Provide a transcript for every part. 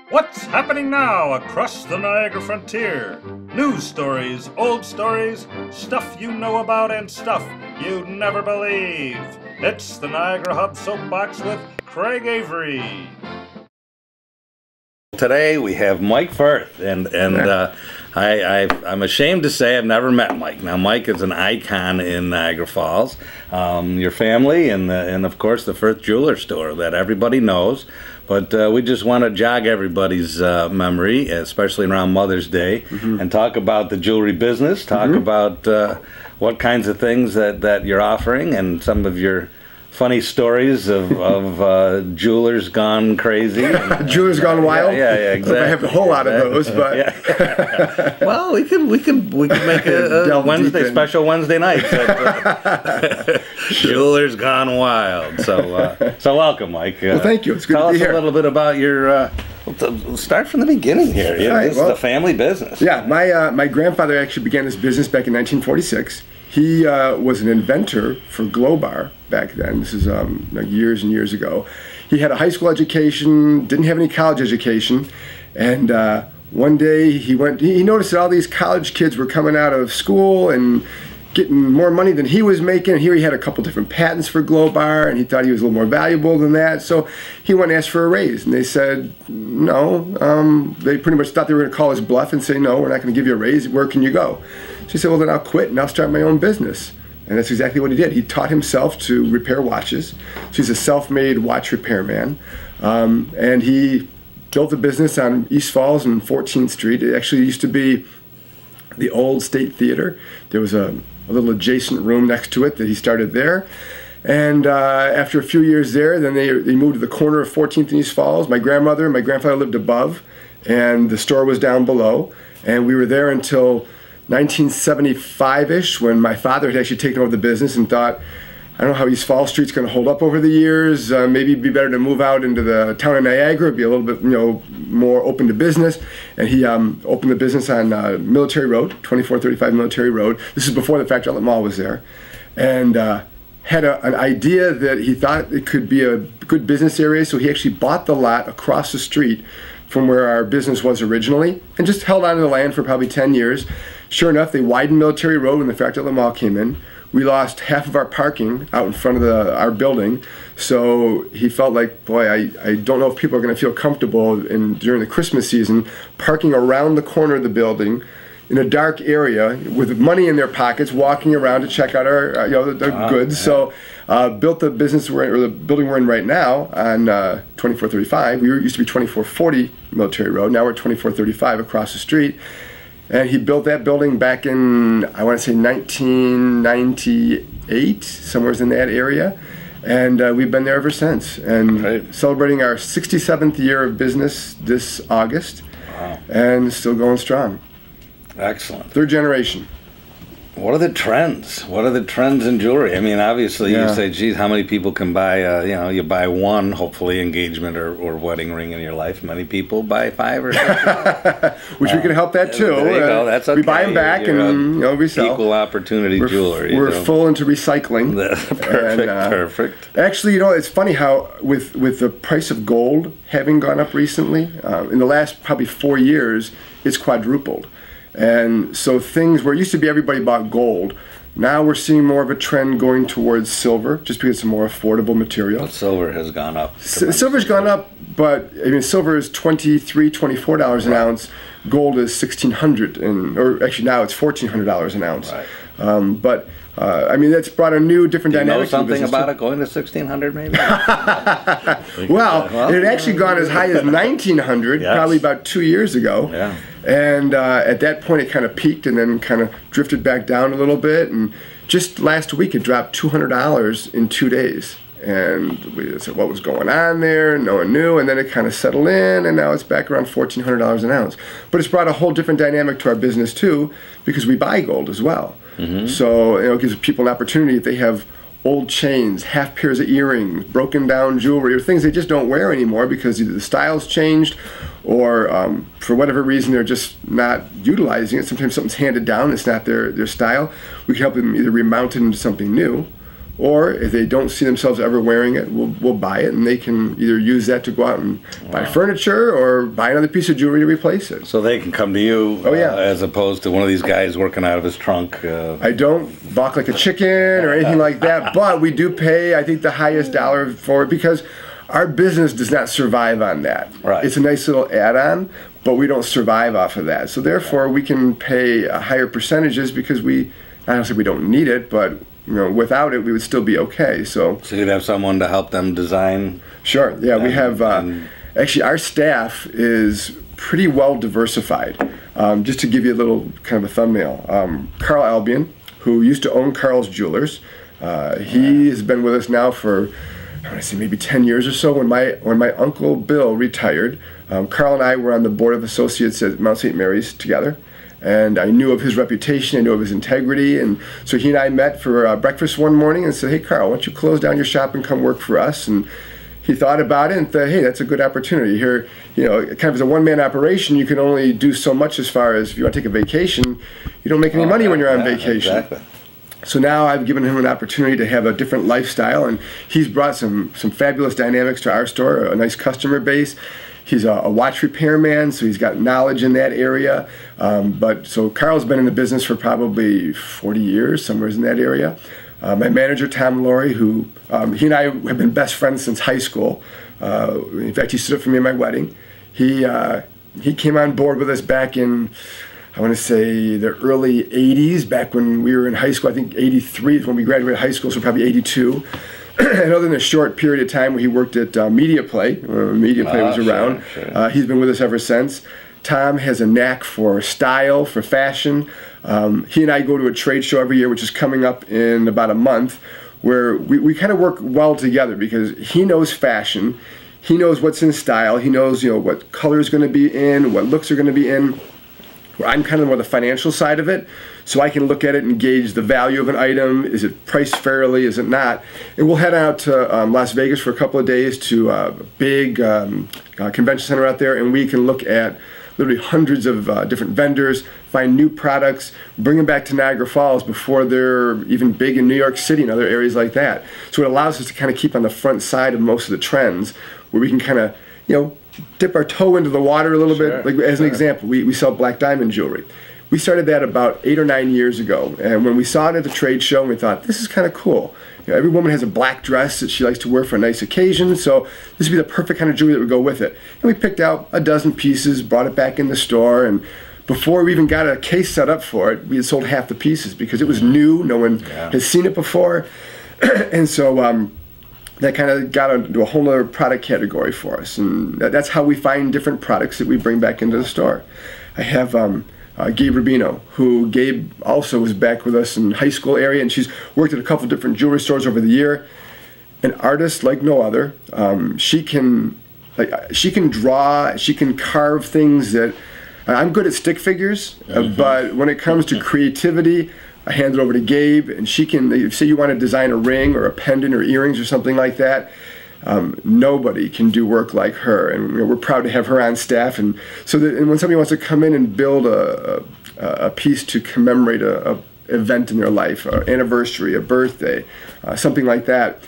What's happening now across the Niagara frontier? News stories, old stories, stuff you know about and stuff you'd never believe. It's the Niagara Hub Soapbox with Craig Avery. Today we have Mike Firth, and I'm ashamed to say I've never met Mike. Now, Mike is an icon in Niagara Falls. Your family and of course the Firth Jeweler Store that everybody knows. But we just want to jog everybody's memory, especially around Mother's Day, and talk about the jewelry business, talk about what kinds of things that you're offering, and some of your funny stories of jewelers gone crazy. Jewelers gone wild? Yeah, exactly. I have a whole lot of those, but... Yeah. Well, we could make a Wednesday, special Wednesday night. Jewelers gone wild. So welcome, Mike. Well, thank you. It's good to be here. Tell us a little bit about your... We'll start from the beginning here. Yeah, this is the family business. Yeah, my grandfather actually began this business back in 1946. He was an inventor for Glow Bar back then. This is like years and years ago. He had a high school education, didn't have any college education, and one day he noticed that all these college kids were coming out of school and getting more money than he was making. Here he had a couple different patents for Glow Bar, and he thought he was a little more valuable than that. So he went and asked for a raise, and they said no. They pretty much thought they were going to call his bluff and say, no, we're not going to give you a raise. Where can you go? So he said, well, then I'll quit and I'll start my own business. And that's exactly what he did. He taught himself to repair watches. So he's a self-made watch repairman. And he built a business on East Falls and 14th Street. It actually used to be the old State Theater. There was a little adjacent room next to it that he started there. And after a few years there, then they moved to the corner of 14th and East Falls. My grandmother and my grandfather lived above, and the store was down below. And we were there until 1975-ish, when my father had actually taken over the business and thought, I don't know how East Falls Street's going to hold up over the years. Maybe it'd be better to move out into the town of Niagara, be a little bit, more open to business. And he opened the business on Military Road, 2435 Military Road. This is before the Factory Outlet Mall was there, and had an idea that he thought it could be a good business area. So he actually bought the lot across the street from where our business was originally, and just held on to the land for probably 10 years. Sure enough, they widened Military Road when the Factory Outlet Mall came in. We lost half of our parking out in front of our building, so he felt like, boy, I don't know if people are going to feel comfortable during the Christmas season parking around the corner of the building in a dark area with money in their pockets, walking around to check out our goods. Yeah. So built the business the building we're in right now on 2435. We used to be 2440 Military Road. Now we're 2435 across the street. And he built that building back in, I want to say 1998, somewhere in that area. And we've been there ever since. And celebrating our 67th year of business this August. Wow. And still going strong. Excellent. Third generation. What are the trends? What are the trends in jewelry? I mean, obviously, you say, geez, how many people can buy, you buy one, hopefully, engagement or wedding ring in your life. Many people buy 5 or 6. Which we can help that, too. There you go. That's okay. We buy them back and resell. Equal opportunity jewelry. We're full into recycling. Perfect. Actually, it's funny how with the price of gold having gone up recently, in the last probably 4 years, it's quadrupled. And so things where it used to be everybody bought gold, now we're seeing more of a trend going towards silver, just because it's a more affordable material. But silver has gone up. Silver's gone up, but I mean, silver is $23, $24 an ounce. Gold is $1,600, or actually now it's $1,400 an ounce. Right. But I mean, that's brought a new, different dynamic. Do you know something about it going to $1,600 maybe? Well, it had actually gone as high as $1,900 probably about 2 years ago. Yeah. And at that point, it kind of peaked and then kind of drifted back down a little bit. And just last week, it dropped $200 in 2 days. And we said, what was going on there? No one knew. And then it kind of settled in, and now it's back around $1,400 an ounce. But it's brought a whole different dynamic to our business, too, because we buy gold as well. So it gives people an opportunity if they have old chains, half pairs of earrings, broken down jewelry, or things they just don't wear anymore because either the style's changed or for whatever reason they're just not utilizing it. Sometimes something's handed down, it's not their style. We can help them either remount it into something new, or if they don't see themselves ever wearing it, we'll buy it, and they can either use that to go out and buy furniture or buy another piece of jewelry to replace it. So they can come to you, as opposed to one of these guys working out of his trunk. I don't balk like a chicken or anything like that, but we do pay, I think, the highest dollar for it, because our business does not survive on that. Right. It's a nice little add-on, but we don't survive off of that. So therefore, we can pay higher percentages because I don't say we don't need it, but without it, we would still be okay. So you'd have someone to help them design? Sure. Yeah, we have, actually, our staff is pretty well diversified. Just to give you a little kind of a thumbnail, Carl Albion, who used to own Carl's Jewelers, he has been with us now for, I want to say, maybe 10 years or so. When my uncle Bill retired, Carl and I were on the board of associates at Mount St. Mary's together. And I knew of his reputation, I knew of his integrity, and so he and I met for breakfast one morning and said, "Hey, Carl, why don't you close down your shop and come work for us?" And he thought about it and thought, "Hey, that's a good opportunity. Here, kind of as a one-man operation, you can only do so much as far as if you want to take a vacation, you don't make any money when you're on vacation." Exactly. So now I've given him an opportunity to have a different lifestyle, and he's brought some fabulous dynamics to our store, a nice customer base. He's a watch repairman, so he's got knowledge in that area. So Carl's been in the business for probably 40 years, somewhere in that area. My manager, Tom Laurie, who he and I have been best friends since high school. In fact, he stood up for me at my wedding. He came on board with us back in, I want to say, the early 80s, back when we were in high school. I think 83 is when we graduated high school, so probably 82. And other than a short period of time where he worked at Media Play, Media Play was around, sure. He's been with us ever since. Tom has a knack for style, for fashion. He and I go to a trade show every year, which is coming up in about a month, where we kind of work well together because he knows fashion, he knows what's in style, he knows what color is going to be in, what looks are going to be in. I'm kind of more the financial side of it, so I can look at it and gauge the value of an item. Is it priced fairly? Is it not? And we'll head out to Las Vegas for a couple of days to a big convention center out there, and we can look at literally hundreds of different vendors, find new products, bring them back to Niagara Falls before they're even big in New York City and other areas like that. So it allows us to kind of keep on the front side of most of the trends, where we can kind of, dip our toe into the water a little bit. Like as an example, we sell black diamond jewelry. We started that about 8 or 9 years ago, and when we saw it at the trade show, we thought, this is kind of cool. Every woman has a black dress that she likes to wear for a nice occasion, so this would be the perfect kind of jewelry that would go with it. And we picked out a dozen pieces, brought it back in the store, and before we even got a case set up for it, we had sold half the pieces because it was new. No one has seen it before. And so that kind of got into a whole other product category for us. And that's how we find different products that we bring back into the store. I have Gabe Rubino, who Gabe also was back with us in high school area, and she's worked at a couple different jewelry stores over the year. An artist like no other. She can draw, she can carve things that, I'm good at stick figures, but when it comes to creativity, I hand it over to Gabe, and she can, say you want to design a ring or a pendant or earrings or something like that, nobody can do work like her, and we're proud to have her on staff. And so that, and when somebody wants to come in and build a piece to commemorate a event in their life, an anniversary, a birthday, something like that,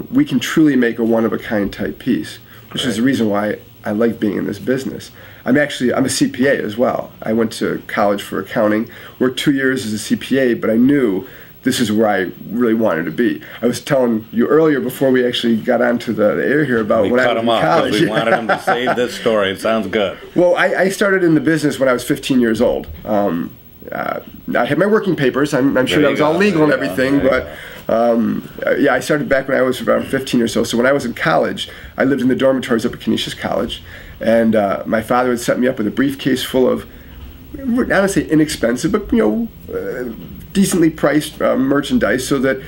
we can truly make a one-of-a-kind type piece, which is the reason why I like being in this business. I'm a CPA as well. I went to college for accounting, worked 2 years as a CPA, but I knew this is where I really wanted to be. I was telling you earlier before we actually got onto the air here about when I was in college. We wanted him to save this story. It sounds good. Well, I started in the business when I was 15 years old. I had my working papers. I'm sure that was all legal and everything, but I started back when I was around 15 or so. So when I was in college, I lived in the dormitories up at Canisius College, and my father would set me up with a briefcase full of, I don't want to say inexpensive, but decently priced merchandise, so that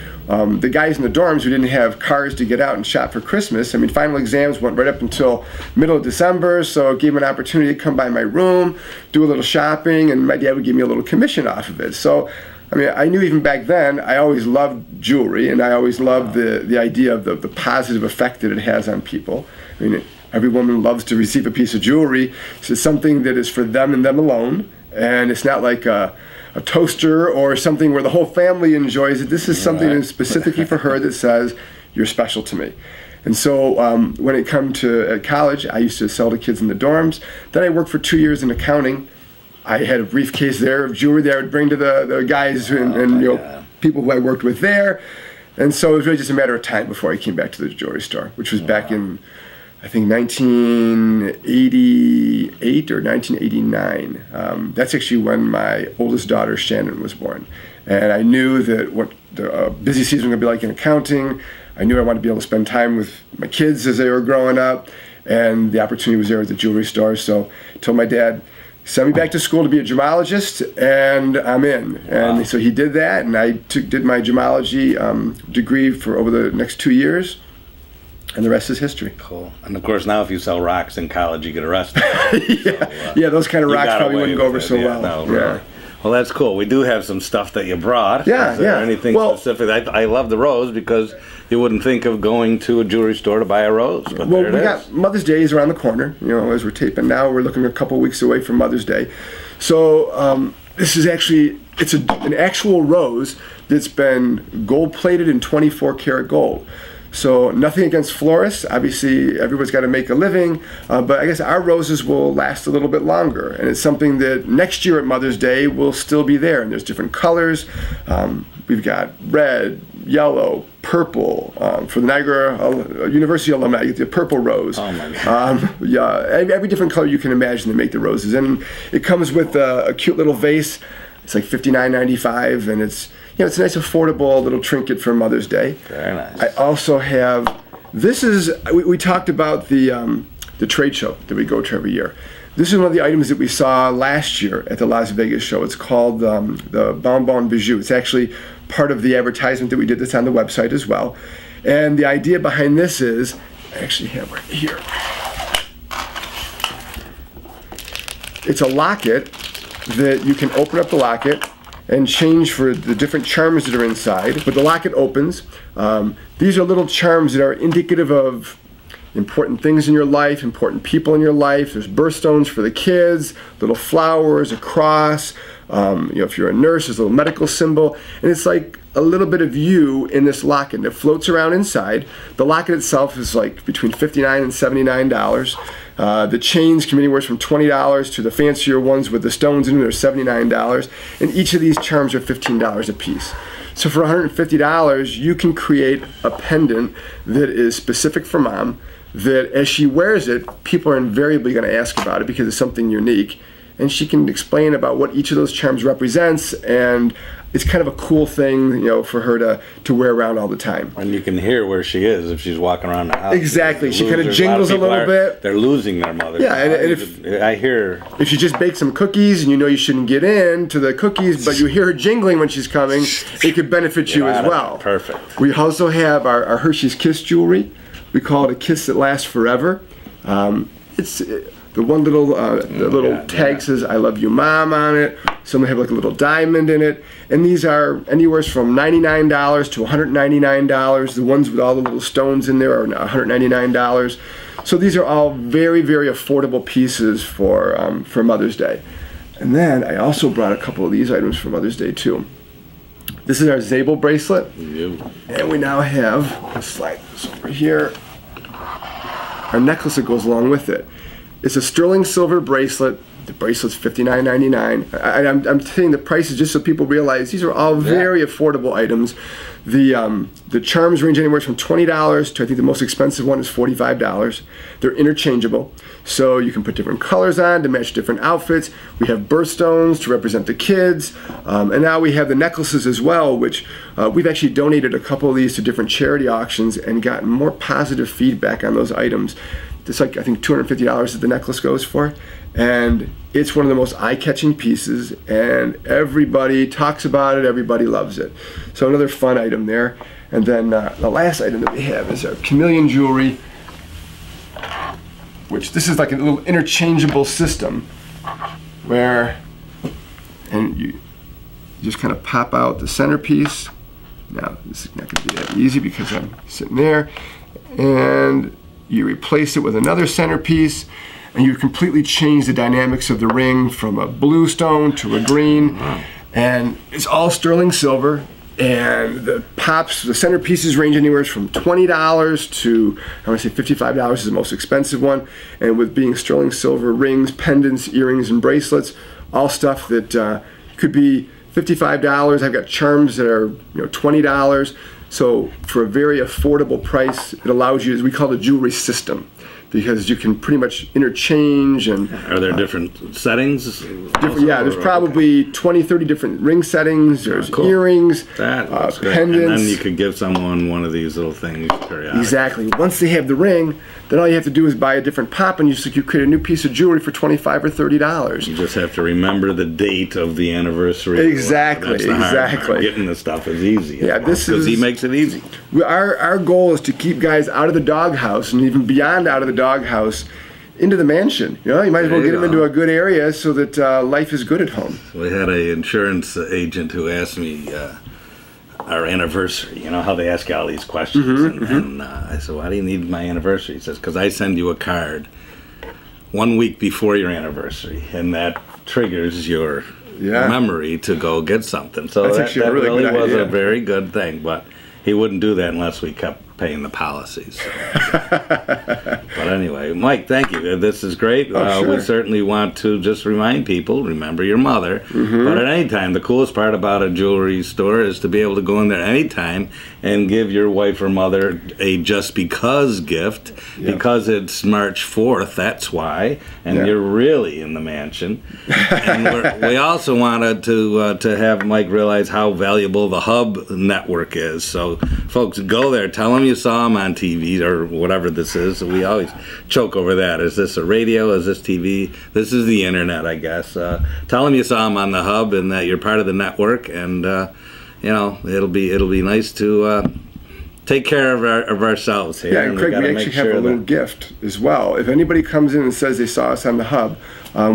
the guys in the dorms who didn't have cars to get out and shop for Christmas, final exams went right up until middle of December, so it gave them an opportunity to come by my room, do a little shopping, and my dad would give me a little commission off of it. So I knew even back then, I always loved jewelry, and I always loved the idea of the positive effect that it has on people. Every woman loves to receive a piece of jewelry. So it's something that is for them and them alone, and it's not like a a toaster or something where the whole family enjoys it. This is something that's specifically for her that says, you're special to me. And so when it come to college, I used to sell to kids in the dorms. Then I worked for 2 years in accounting. I had a briefcase there of jewelry that I would bring to the guys and people who I worked with there. And so it was really just a matter of time before I came back to the jewelry store, which was back in, I think, 1988 or 1989. That's actually when my oldest daughter, Shannon, was born. And I knew that what the busy season was going to be like in accounting. I knew I wanted to be able to spend time with my kids as they were growing up. And the opportunity was there at the jewelry store. So I told my dad, send me back to school to be a gemologist, and I'm in. And so he did that, and I did my gemology degree for over the next 2 years, and the rest is history. Cool. And of course, now if you sell rocks in college, you get arrested. Yeah, those kind of rocks probably wouldn't go over so well. No, really. Well, that's cool. We do have some stuff that you brought. Yeah, yeah. Anything specific? I love the rose because you wouldn't think of going to a jewelry store to buy a rose. But well, we got Mother's Day is around the corner. You know, as we're taping now, we're looking a couple weeks away from Mother's Day. So this is actually, it's an actual rose that's been gold plated in 24 karat gold. So nothing against florists. Obviously, everyone's got to make a living, but I guess our roses will last a little bit longer, and it's something that next year at Mother's Day will still be there. And there's different colors. We've got red, yellow, purple. For the Niagara University alumni, you get the purple rose. Oh my God. Yeah, every different color you can imagine to make the roses, and it comes with a cute little vase. It's like $59.95, and it's it's a nice affordable little trinket for Mother's Day. Very nice. I also have, this is, we talked about the trade show that we go to every year. This is one of the items that we saw last year at the Las Vegas show. It's called the Bonbon Bijou. It's actually part of the advertisement that we did that's on the website as well. And the idea behind this is, I actually have right here. It's a locket that you can open up the locket and change for the different charms that are inside. But the locket opens. These are little charms that are indicative of important things in your life, important people in your life. There's birthstones for the kids, little flowers, a cross. If you're a nurse, there's a little medical symbol. And it's like a little bit of you in this locket. And it floats around inside. The locket itself is like between $59 and $79. The chains can be anywhere from $20 to the fancier ones with the stones in them, they're $79. And each of these charms are $15 a piece. So for $150, you can create a pendant that is specific for Mom, that as she wears it, people are invariably going to ask about it because it's something unique. And she can explain about what each of those charms represents, and it's kind of a cool thing, for her to wear around all the time. And you can hear where she is if she's walking around the house. Exactly. She kind of jingles a little bit. They're losing their mother. Yeah, and if I hear, if you just bake some cookies and you shouldn't get into the cookies, but you hear her jingling when she's coming, it could benefit you as well. Perfect. We also have our Hershey's Kiss jewelry. We call it a kiss that lasts forever. It's the one little tag says "I love you, Mom" on it. Some have like a little diamond in it, and these are anywhere from $99 to $199. The ones with all the little stones in there are $199. So these are all very, very affordable pieces for Mother's Day. And then I also brought a couple of these items for Mother's Day too. This is our Zabel bracelet, and we now have, let's slide this over here, our necklace that goes along with it. It's a sterling silver bracelet. The bracelet's $59.99. I'm saying the prices just so people realize these are all very affordable items. The charms range anywhere from $20 to, I think the most expensive one is $45. They're interchangeable, so you can put different colors on to match different outfits. We have birthstones to represent the kids, and now we have the necklaces as well, which we've actually donated a couple of these to different charity auctions and gotten more positive feedback on those items. It's like, I think, $250 that the necklace goes for, and it's one of the most eye-catching pieces, and everybody talks about it, everybody loves it. So another fun item there. And then the last item that we have is our chameleon jewelry, which this is like a little interchangeable system where, and you just kind of pop out the centerpiece. Now, this is not going to be that easy because I'm sitting there, and you replace it with another centerpiece, and you completely change the dynamics of the ring from a blue stone to a green. and it's all sterling silver. And the pops, the centerpieces range anywhere from $20 to, I want to say $55 is the most expensive one. And with being sterling silver, rings, pendants, earrings, and bracelets, all stuff that could be $55. I've got charms that are $20. So for a very affordable price, it allows you, as we call it, a jewelry system. Because you can pretty much interchange. And are there different settings? Yeah, there's probably 20, 30 different ring settings. There's earrings, pendants. And then you could give someone one of these little things periodically. Exactly. Once they have the ring, then all you have to do is buy a different pop, and you create a new piece of jewelry for $25 or $30. You just have to remember the date of the anniversary. Exactly. Exactly. Getting the stuff is easy. Yeah, because he makes it easy. Our goal is to keep guys out of the doghouse, and even beyond out of the doghouse, into the mansion. You might as well get them into a good area so that life is good at home. We had an insurance agent who asked me our anniversary. You know how they ask you all these questions, and I said, "Why do you need my anniversary?" He says, "Because I send you a card 1 week before your anniversary, and that triggers your memory to go get something." So that really was a very good thing, but he wouldn't do that unless we kept paying the policies. But anyway, Mike, thank you. This is great. Sure. We certainly want to just remind people, remember your mother. But at any time, the coolest part about a jewelry store is to be able to go in there anytime and give your wife or mother a just because gift, because it's March 4th, that's why, and you're really in the mansion. And we also wanted to have Mike realize how valuable the Hub network is. So folks, go there, tell them you saw him on TV or whatever this is. We always choke over that. Is this a radio? Is this TV? This is the internet, I guess. Tell them you saw him on the Hub and that you're part of the network, and it'll be nice to take care of ourselves here. Yeah, and Craig, we actually have a little gift as well. If anybody comes in and says they saw us on the Hub,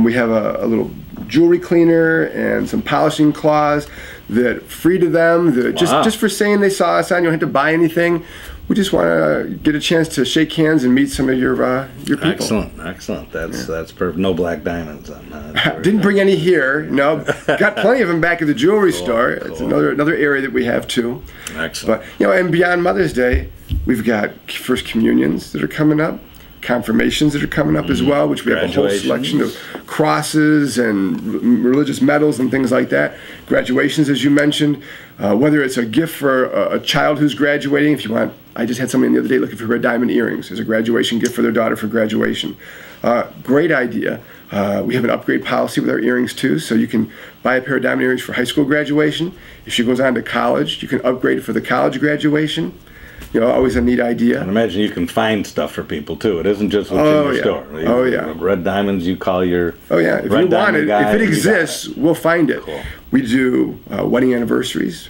we have a little jewelry cleaner and some polishing cloths that free to them. Just for saying they saw us on, you don't have to buy anything. We just want to get a chance to shake hands and meet some of your people. Excellent. That's perfect. No black diamonds on that. Didn't bring any here. No, got plenty of them back at the jewelry store. Cool. It's another area that we have too. Excellent. But and beyond Mother's Day, we've got first communions that are coming up, confirmations that are coming up as well, which we have a whole selection of crosses and religious medals and things like that. Graduations, as you mentioned, whether it's a gift for a child who's graduating. If you want, I just had somebody the other day looking for red diamond earrings as a graduation gift for their daughter for graduation. Great idea. We have an upgrade policy with our earrings too, so you can buy a pair of diamond earrings for high school graduation. If she goes on to college, you can upgrade it for the college graduation. Always a neat idea. And imagine you can find stuff for people too. It isn't just what's in the store. Red diamonds, you call your if you want it, if it exists, we'll find it. Cool. We do wedding anniversaries.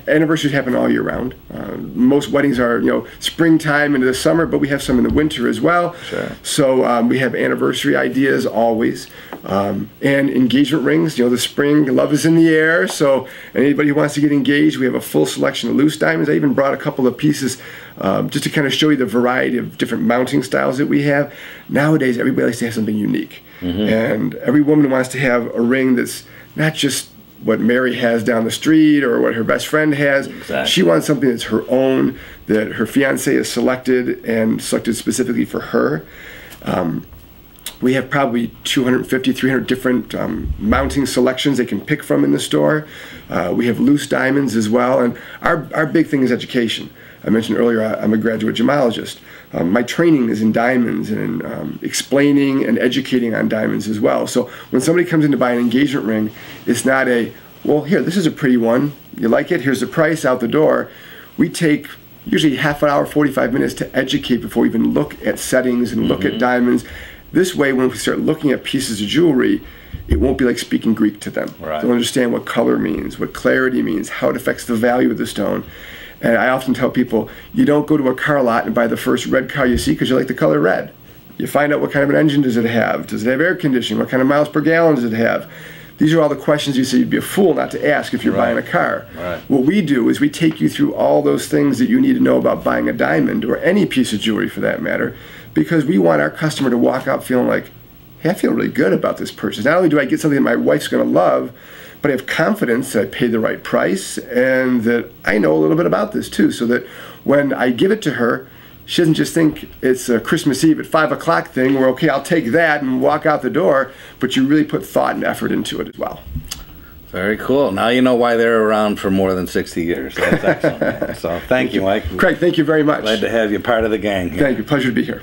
Anniversaries happen all year round. Most weddings are springtime into the summer, but we have some in the winter as well. Sure. So we have anniversary ideas always. And engagement rings. The spring love is in the air. So anybody who wants to get engaged, we have a full selection of loose diamonds. I even brought a couple of pieces just to kind of show you the variety of different mounting styles that we have. Nowadays, everybody likes to have something unique. And every woman wants to have a ring that's not just what Mary has down the street or what her best friend has. Exactly. She wants something that's her own, that her fiance has selected and selected specifically for her. We have probably 250, 300 different mounting selections they can pick from in the store. We have loose diamonds as well, and our big thing is education. I mentioned earlier I'm a graduate gemologist. My training is in diamonds and in explaining and educating on diamonds as well. So when somebody comes in to buy an engagement ring, it's not well, here, this is a pretty one. You like it? Here's the price, out the door. We take usually half an hour, 45 minutes to educate before we even look at settings and look at diamonds. This way, when we start looking at pieces of jewelry, it won't be like speaking Greek to them. Right. They'll understand what color means, what clarity means, how it affects the value of the stone. And I often tell people, you don't go to a car lot and buy the first red car you see because you like the color red. You find out what kind of an engine does it have. Does it have air conditioning? What kind of miles per gallon does it have? These are all the questions you say you'd be a fool not to ask if you're buying a car. Right. What we do is we take you through all those things that you need to know about buying a diamond or any piece of jewelry for that matter, because we want our customer to walk out feeling like, hey, I feel really good about this purchase. Not only do I get something that my wife's going to love, but I have confidence that I paid the right price and that I know a little bit about this too, so that when I give it to her, she doesn't just think it's a Christmas Eve at 5 o'clock thing where, okay, I'll take that and walk out the door, but you really put thought and effort into it as well. Very cool. Now you know why they're around for more than 60 years. That's excellent. So thank you, Mike. Craig, thank you very much. Glad to have you part of the gang here. Thank you. Pleasure to be here.